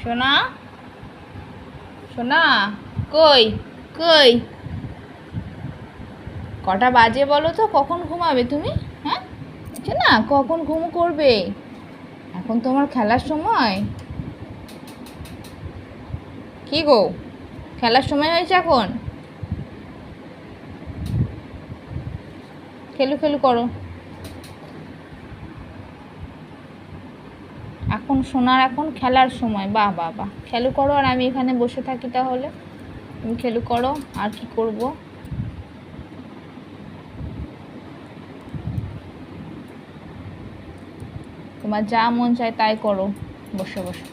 সোনা সোনা, কই কই, কটা বাজে বলো তো? কখন ঘুমাবে তুমি? হ্যাঁ, না কখন ঘুম করবে? এখন তোমার খেলার সময়। কি গো, খেলার সময় হয়েছে এখন? খেলু খেলু করো। এখন সোনার এখন খেলার সময়। বাহ বাহ বাহ, খেলু করো আর আমি এখানে বসে থাকি তাহলে। তুমি খেলু করো, আর কি করব? তোমার যা মন চায় তাই করো বসে বসে।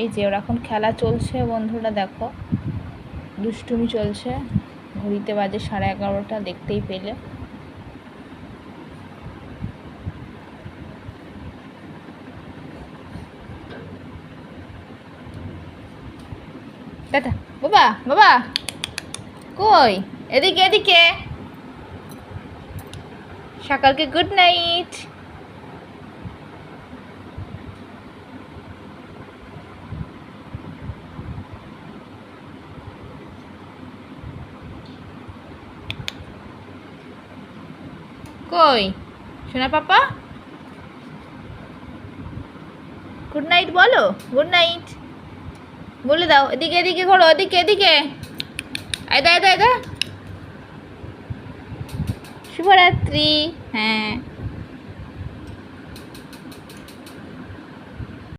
এই যে ওর এখন খেলা চলছে বন্ধুরা, দেখো দুষ্টুমি চলছে। ঘড়িতে বাজে 11:30, দেখতেই পেলে। টাটা। বাবা বাবা, কই? এদিকে এদিকে। সকালকে গুড নাইট। কই সোনা পাপা, গুড নাইট বলো। গুড নাইট বলে দাও। এদিকে এদিকে ঘোরো, এদিকে এদিকে। আয়দা আয়দা আয়দা। শুভরাত্রি। হ্যাঁ।